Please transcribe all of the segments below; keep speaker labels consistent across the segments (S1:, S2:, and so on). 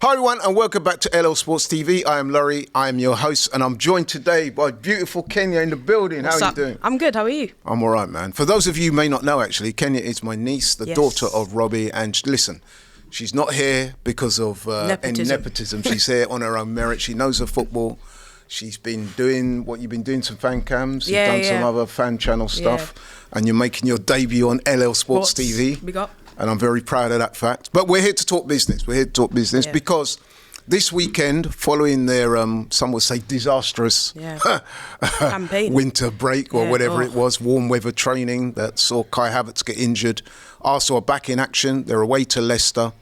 S1: Hi everyone and welcome back to LL Sports TV. I am Laurie, I am your host and I'm joined today by beautiful Kenyah in the building. How are you doing?
S2: I'm good, how are you?
S1: I'm alright, man. For those of you who may not know actually, Kenyah is my niece, the daughter of Robbie, and listen, she's not here because of any nepotism. She's here on her own merit. She knows her football. She's been doing what you've been doing, some fan cams, you've done some other fan channel stuff, and you're making your debut on LL Sports TV.
S2: Big up.
S1: And I'm very proud of that fact. But we're here to talk business. We're here to talk business because this weekend, following their, some would say, disastrous
S2: campaign,
S1: winter break or whatever it was, warm weather training that saw Kai Havertz get injured, Arsenal are back in action. They're away to Leicester.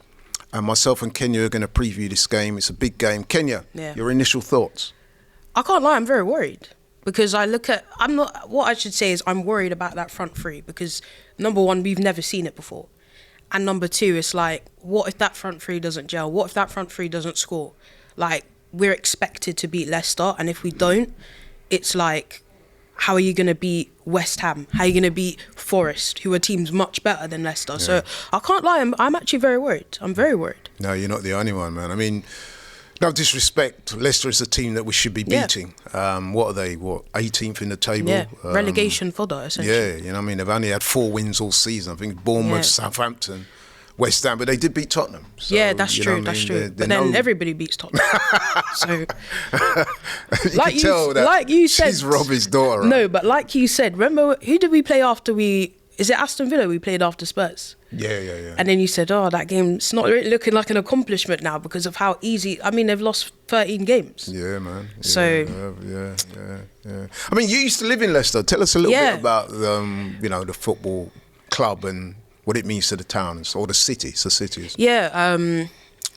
S1: And myself and Kenyah are going to preview this game. It's a big game. Kenyah, your initial thoughts?
S2: I can't lie, I'm very worried. Because what I should say is I'm worried about that front three. Because, number one, we've never seen it before. And number two, it's like, what if that front three doesn't gel? What if that front three doesn't score? Like, we're expected to beat Leicester, and if we don't, it's like, how are you going to beat West Ham? How are you going to beat Forest, who are teams much better than Leicester? Yeah. So I can't lie, I'm actually very worried. I'm very worried.
S1: No, you're not the only one, man. I mean, no disrespect, Leicester is a team that we should be beating. What are they? 18th in the table?
S2: Yeah, relegation fodder, essentially.
S1: Yeah, you know what I mean? They've only had 4 wins all season. I think Bournemouth, Southampton, West Ham, but they did beat Tottenham. So,
S2: yeah, that's true, that's true. But then everybody beats Tottenham. So,
S1: like you said, she's Robbie's daughter. Right?
S2: No, but like you said, remember, who did we play after is it Aston Villa we played after Spurs?
S1: Yeah.
S2: And then you said, that game's not really looking like an accomplishment now because of how easy. I mean, they've lost 13 games.
S1: Yeah, man. Yeah,
S2: so
S1: yeah. I mean, you used to live in Leicester. Tell us a little bit about the football club and what it means to the town or the city. It's a city.
S2: Yeah.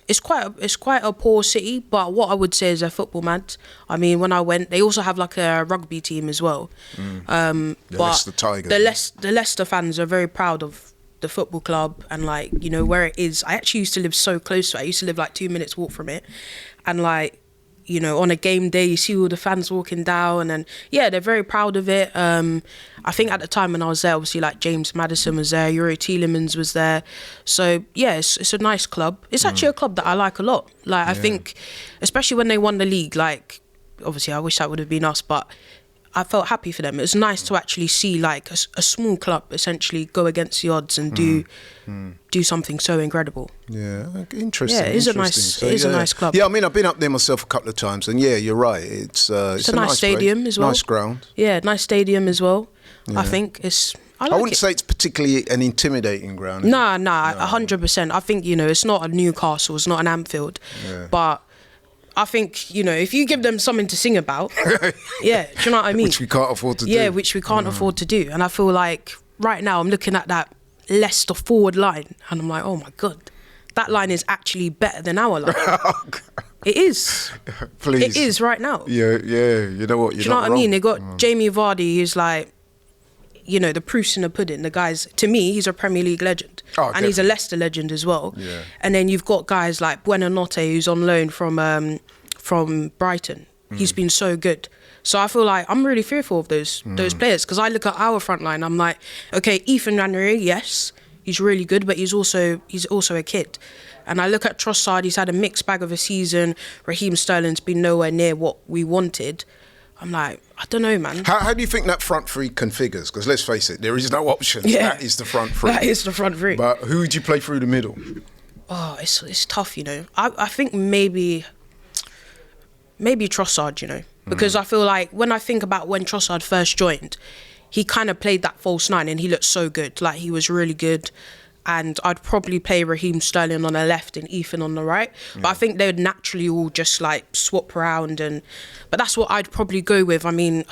S2: It's quite a poor city, but what I would say is they're football mad. I mean, when I went, they also have like a rugby team as well.
S1: The Leicester Tigers.
S2: The Leicester fans are very proud of the football club and where it is. I actually used to live so close to it. I used to live like 2 minutes walk from it, and on a game day, you see all the fans walking down, and they're very proud of it. I think at the time when I was there, obviously James Maddison was there, Yuri Tielemans was there. So it's a nice club. It's actually a club that I like a lot. I think, especially when they won the league, obviously I wish that would have been us, but I felt happy for them. It was nice to actually see a small club essentially go against the odds and do something so incredible.
S1: Yeah, interesting.
S2: Yeah, it is a nice club.
S1: Yeah, I mean, I've been up there myself a couple of times, and you're right. It's a nice
S2: stadium as well.
S1: Nice ground.
S2: Yeah, nice stadium as well. Yeah. I think it's. I
S1: wouldn't say it's particularly an intimidating ground.
S2: Nah, 100%. I think it's not a Newcastle, it's not an Anfield, but I think, if you give them something to sing about, do you know what I mean?
S1: Which we can't afford to do.
S2: Yeah, which we can't afford to do. And I feel like right now I'm looking at that Leicester forward line and I'm like, oh my God, that line is actually better than our line. It is.
S1: Please.
S2: It is right now.
S1: Yeah, you know what?
S2: Do you know what I mean? They got Jamie Vardy, who's the proof's in the pudding. The guy's, to me, he's a Premier League legend. And he's a Leicester legend as well. Yeah. And then you've got guys like Buonanotte, who's on loan from Brighton. He's been so good. So I feel like I'm really fearful of those players because I look at our front line. I'm like, okay, Ethan Nwaneri, yes, he's really good, but he's also a kid. And I look at Trossard, he's had a mixed bag of a season. Raheem Sterling's been nowhere near what we wanted. I'm like, I don't know, man.
S1: How do you think that front three configures? Because let's face it, there is no option. Yeah, that is the front three.
S2: That is the front three.
S1: But who would you play through the middle?
S2: Oh, it's tough, I think maybe Trossard, because I feel like when I think about when Trossard first joined, he kind of played that false nine and he looked so good. He was really good. And I'd probably play Raheem Sterling on the left and Ethan on the right. But I think they would naturally all just swap around. But that's what I'd probably go with. I mean,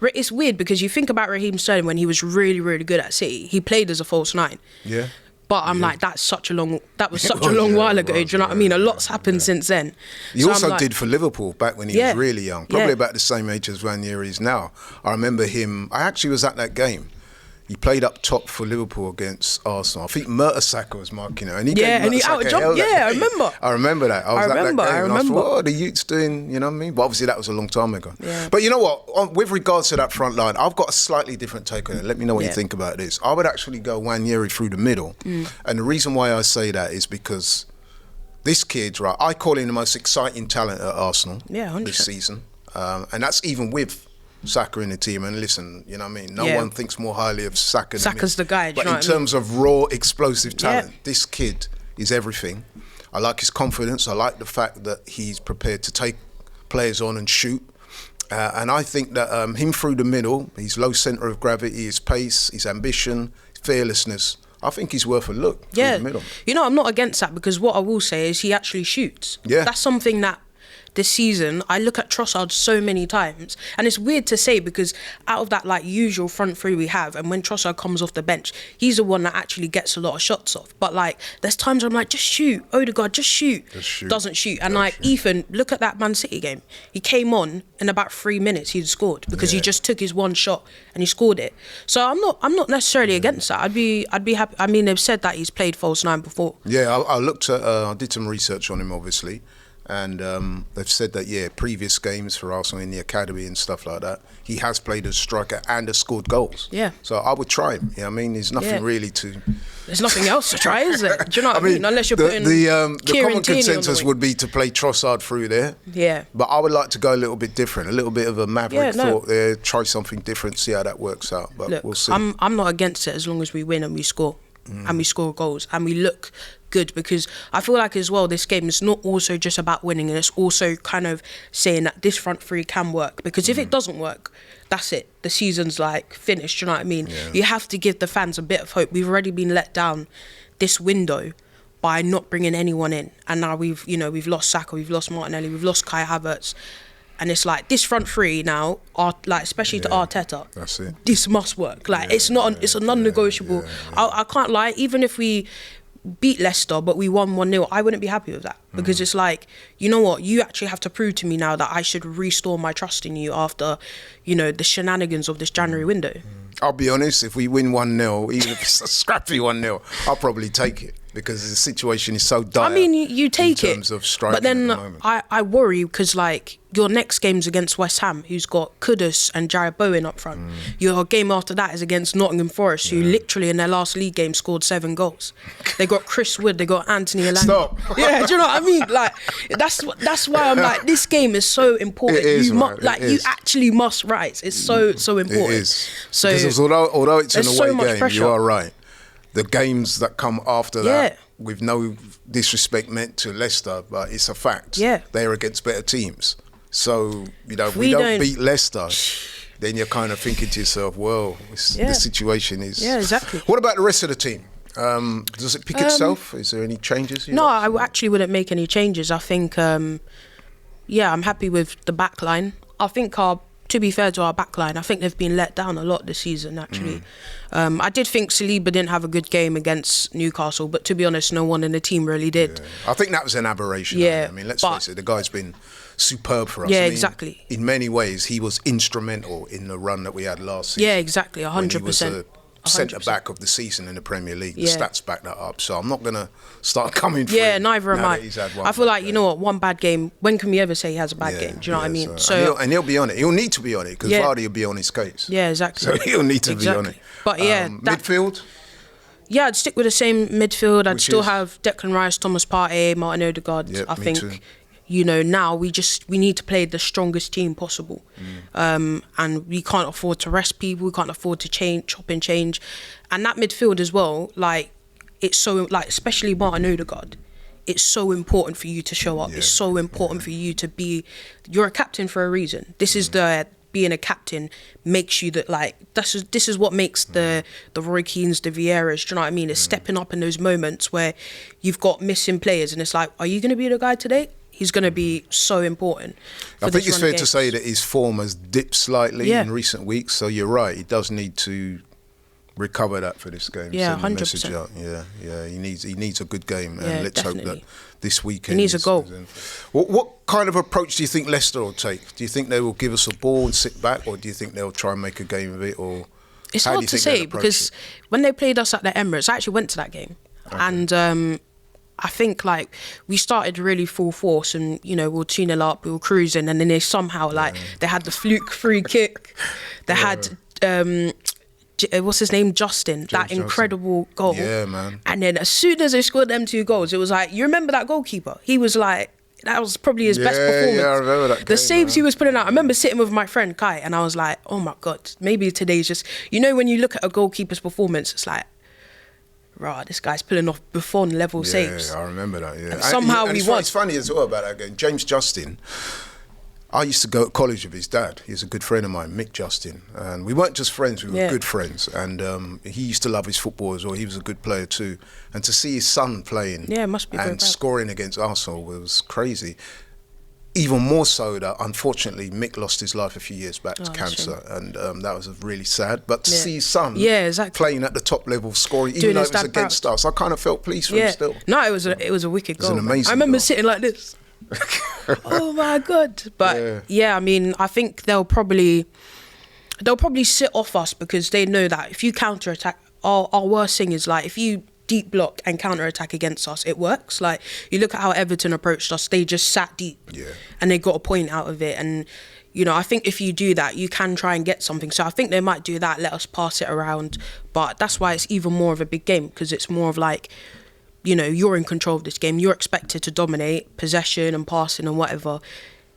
S2: it's weird because you think about Raheem Sterling when he was really, really good at City. He played as a false nine. Yeah. But I'm like, that was such a long while ago. Do you know what I mean? A lot's happened since then.
S1: He also did for Liverpool back when he was really young. Probably about the same age as Nwaneri is now. I remember him. I actually was at that game. He played up top for Liverpool against Arsenal. I think Mertesacker was marking it. And he
S2: out-jumped. Yeah, I remember.
S1: I remember that. I was at that game. And I thought, what are the youths doing? You know what I mean? But obviously that was a long time ago. Yeah. But you know what? With regards to that front line, I've got a slightly different take on it. Let me know what you think about this. I would actually go Nwaneri through the middle. And the reason why I say that is because this kid, right, I call him the most exciting talent at Arsenal
S2: 100%.
S1: this season. And that's even with Saka in the team. And listen, you know what I mean? No one thinks more highly of Saka than me.
S2: Saka's the guy.
S1: But in terms of raw, explosive talent, this kid is everything. I like his confidence. I like the fact that he's prepared to take players on and shoot. And I think that him through the middle, his low centre of gravity, his pace, his ambition, his fearlessness, I think he's worth a look through the middle.
S2: You know, I'm not against that, because what I will say is he actually shoots.
S1: Yeah.
S2: That's something that this season, I look at Trossard so many times, and it's weird to say, because out of that like usual front three we have, and when Trossard comes off the bench, he's the one that actually gets a lot of shots off. But like, there's times where I'm like, just shoot, Odegaard, just shoot. Doesn't shoot. And like, Ethan, look at that Man City game. He came on in about 3 minutes, he'd scored, because he just took his one shot and he scored it. So I'm not necessarily against that. I'd be happy. I mean, they've said that he's played false nine before.
S1: Yeah, I looked at, I did some research on him, obviously. And they've said that, previous games for Arsenal in the academy and stuff like that, he has played as striker and has scored goals. Yeah. So I would try him. I mean, there's nothing really to...
S2: There's nothing else to try, is there? Do you know what I mean? Unless you're putting
S1: the common consensus would be to play Trossard through there.
S2: Yeah.
S1: But I would like to go a little bit different, a little bit of a maverick thought there, try something different, see how that works out. But
S2: look,
S1: we'll see.
S2: I'm not against it as long as we win and we score. And we score goals and we look good, because I feel like as well this game is not also just about winning, and it's also kind of saying that this front three can work, because if it doesn't work, that's it, the season's like finished. You know what I mean? You have to give the fans a bit of hope. We've already been let down this window by not bringing anyone in, and now we've lost Saka, we've lost Martinelli, we've lost Kai Havertz. And it's like this front three now, like especially to Arteta,
S1: that's it.
S2: This must work. Like it's not, it's a non-negotiable. I can't lie. Even if we beat Leicester but we won 1-0, I wouldn't be happy with that, because it's like, you know what, you actually have to prove to me now that I should restore my trust in you after, the shenanigans of this January window.
S1: I'll be honest, if we win 1-0, even if it's a scrappy 1-0, I'll probably take it, because the situation is so dire.
S2: I mean, you take it,
S1: in terms of striking,
S2: but then
S1: at the moment.
S2: I worry, because like your next game's against West Ham, who's got Kudus and Jared Bowen up front. Your game after that is against Nottingham Forest, who literally in their last league game scored 7 goals. They got Chris Wood, they got Anthony Elanga.
S1: Stop.
S2: Yeah, do you know what I mean? Like that's why I'm like, this game is so important.
S1: It is,
S2: you actually must rise. It's so important.
S1: It is.
S2: So
S1: because although it's an away
S2: so much
S1: game,
S2: pressure.
S1: you are right. The games that come after that, with no disrespect meant to Leicester, but it's a fact.
S2: Yeah.
S1: They're against better teams. So, if we don't beat Leicester, then you're kind of thinking to yourself, well, the situation is...
S2: Yeah, exactly.
S1: What about the rest of the team? Does it pick itself? Is there any changes?
S2: No, I actually wouldn't make any changes. I think, I'm happy with the back line. I think to be fair to our backline, I think they've been let down a lot this season, actually. I did think Saliba didn't have a good game against Newcastle, but to be honest, no one in the team really did.
S1: Yeah. I think that was an aberration. I mean, let's face it, the guy's been superb for us.
S2: Yeah,
S1: I mean,
S2: exactly.
S1: In many ways, he was instrumental in the run that we had last season.
S2: Yeah, exactly, 100%.
S1: He was a centre-back of the season in the Premier League. The stats back that up. So I'm not going to start coming for him.
S2: Neither am I. I feel like, one bad game, when can we ever say he has a bad game? Do you know what I mean?
S1: So and he'll be on it. He'll need to be on it, because Vardy will be on his case.
S2: Yeah, exactly.
S1: So he'll need to be on it.
S2: But
S1: midfield?
S2: Yeah, I'd stick with the same midfield. I'd still have Declan Rice, Thomas Partey, Martin Odegaard. I think, now we need to play the strongest team possible. And we can't afford to rest people. We can't afford to chop and change. And that midfield as well, like, it's so, like, especially Martin Odegaard, it's so important for you to show up. It's so important for you to be, you're a captain for a reason. This is being a captain makes you that, like, this is what makes the Roy Keanes, the Vieiras, do you know what I mean? It's stepping up in those moments where you've got missing players, and it's like, are you going to be the guy today? He's going to be so important.
S1: I think it's fair to say that his form has dipped slightly in recent weeks, so you're right, he does need to recover that for this game.
S2: Yeah,
S1: Send the
S2: 100%.
S1: message out. Yeah, he needs a good game, and let's
S2: definitely
S1: hope that this weekend
S2: he needs a goal.
S1: What kind of approach do you think Leicester will take? Do you think they will give us a ball and sit back, or do you think they'll try and make a game of it? Or
S2: it's hard to say, because when they played us at the Emirates, I actually went to that game, and I think, like, we started really full force, and we were 2-0 up, we were cruising, and then they somehow, like, they had the fluke free kick, they had what's his name? Justin. That incredible goal.
S1: Yeah, man.
S2: And then as soon as they scored them 2 goals, it was like, you remember that goalkeeper? He was like, that was probably his best performance.
S1: Yeah, I remember that game,
S2: the saves he was putting out. I remember sitting with my friend Kai, and I was like, oh my God, maybe today's just, you know, when you look at a goalkeeper's performance, it's like, rah, this guy's pulling off Buffon level saves.
S1: Yeah, I remember that, yeah.
S2: And somehow we won.
S1: It's funny as well about that game. James Justin, I used to go to college with his dad. He's a good friend of mine, Mick Justin. And we weren't just friends, we were good friends. And he used to love his football as well. He was a good player too. And to see his son playing
S2: must be
S1: and scoring against Arsenal was crazy. Even more so that, unfortunately, Mick lost his life a few years back to cancer. And that was really sad. But to see his son playing at the top level, scoring, even though it was against us, I kind of felt pleased for him still.
S2: No, it was a wicked goal.
S1: It was an amazing
S2: I remember
S1: goal.
S2: sitting like this. Oh my God. But I mean, I think they'll probably sit off us because they know that if you counter-attack, our worst thing is like, if you deep block and counter-attack against us, it works. Like, you look at how Everton approached us, they just sat deep and they got a point out of it. And, you know, I think if you do that, you can try and get something. So I think they might do that, let us pass it around. But that's why it's even more of a big game, because it's more of like, you know, you're in control of this game. You're expected to dominate possession and passing and whatever.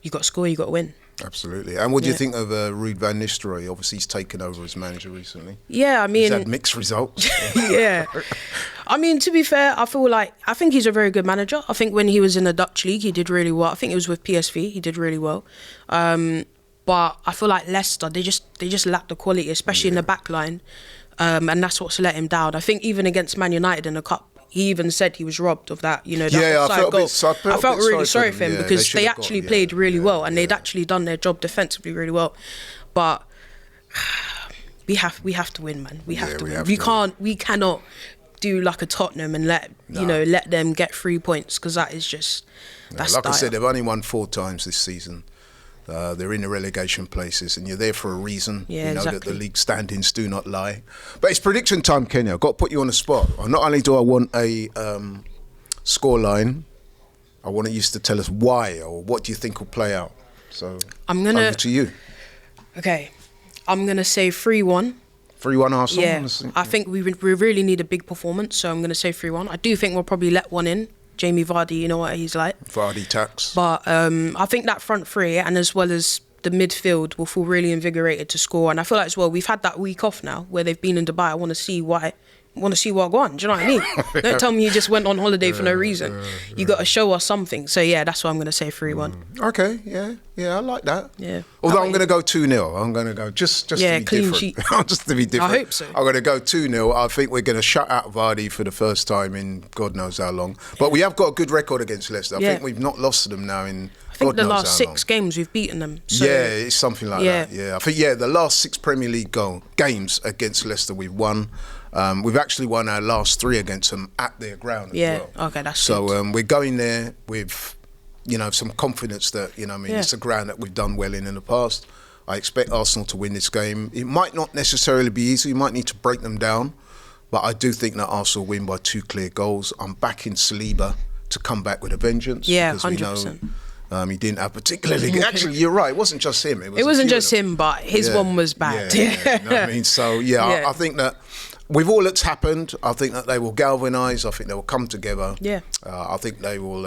S2: You got to score, you got to win.
S1: Absolutely. And what do you think of Ruud van Nistelrooy? Obviously, he's taken over as manager recently.
S2: Yeah, I mean...
S1: He's had mixed results.
S2: Yeah. I mean, to be fair, I think he's a very good manager. I think when he was in the Dutch league, he did really well. I think it was with PSV, he did really well. But I feel like Leicester, they just lack the quality, especially in the back line. And that's what's let him down. I think even against Man United in the Cup, he even said he was robbed of that, you know, that offside goal. I felt really sorry for him because they actually played really well and they'd actually done their job defensively really well. But we have to win, man. We have to win. We cannot do like a Tottenham and let them get 3 points, because that is just
S1: like I said, they've only won 4 times this season. They're in the relegation places, and you're there for a reason. You know that the league standings do not lie. But it's prediction time, Kenyah. I've got to put you on the spot. Not only do I want a scoreline, I want you to tell us why, or what do you think will play out. So over to you.
S2: Okay, I'm gonna say 3-1.
S1: 3-1 Arsenal.
S2: Yeah, I think we really need a big performance, so I'm gonna say 3-1. I do think we'll probably let one in. Jamie Vardy, you know what he's like.
S1: Vardy tax.
S2: But I think that front three, and as well as the midfield, will feel really invigorated to score. And I feel like as well, we've had that week off now where they've been in Dubai. I want to see what go on. Do you know what I mean? Don't tell me you just went on holiday for no reason. You got to show us something. So yeah, that's why I'm going to say 3-1.
S1: Okay, yeah, I like that.
S2: Yeah.
S1: Although I'm going to go 2-0. I'm going to go just to be
S2: clean
S1: different.
S2: sheet.
S1: Just to be different.
S2: I hope so.
S1: I'm going to go 2-0. I think we're going to shut out Vardy for the first time in God knows how long. But we have got a good record against Leicester. I think we've not lost to them now in
S2: I think the last 6 games we've beaten them. So
S1: it's something like that. Yeah, I think the last 6 Premier League games against Leicester we've won. We've actually won our last 3 against them at their ground as well.
S2: Okay, that's
S1: so
S2: good.
S1: We're going there with some confidence that it's a ground that we've done well in the past. I expect Arsenal to win this game. It might not necessarily be easy. You might need to break them down, but I do think that Arsenal win by 2 clear goals. I'm backing Saliba to come back with a vengeance.
S2: Yeah,
S1: because
S2: 100%.
S1: We know he didn't have particularly... Actually, you're right. It wasn't just him.
S2: It wasn't just him, but his one was bad.
S1: You know what I mean? So, I think that with all that's happened, I think that they will galvanise. I think they will come together.
S2: Yeah.
S1: I think they will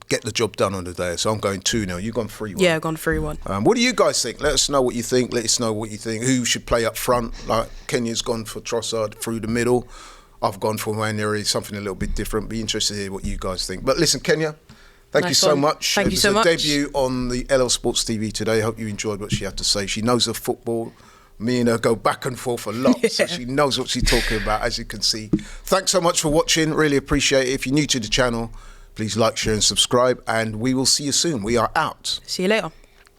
S1: get the job done on the day. So I'm going 2-0. You've gone 3-1.
S2: Yeah, I've gone 3-1.
S1: What do you guys think? Let us know what you think. Let us know what you think. Who should play up front? Like Kenyah's gone for Trossard through the middle. I've gone for Managerial, something a little bit different. Be interested to hear what you guys think. But listen, Kenyah, thank you so much.
S2: Thank you so much.
S1: It was a debut on the LL Sports TV today. Hope you enjoyed what she had to say. She knows her football. Me and her go back and forth a lot, so she knows what she's talking about, as you can see. Thanks so much for watching. Really appreciate it. If you're new to the channel, please like, share and subscribe, and we will see you soon. We are out.
S2: See you later.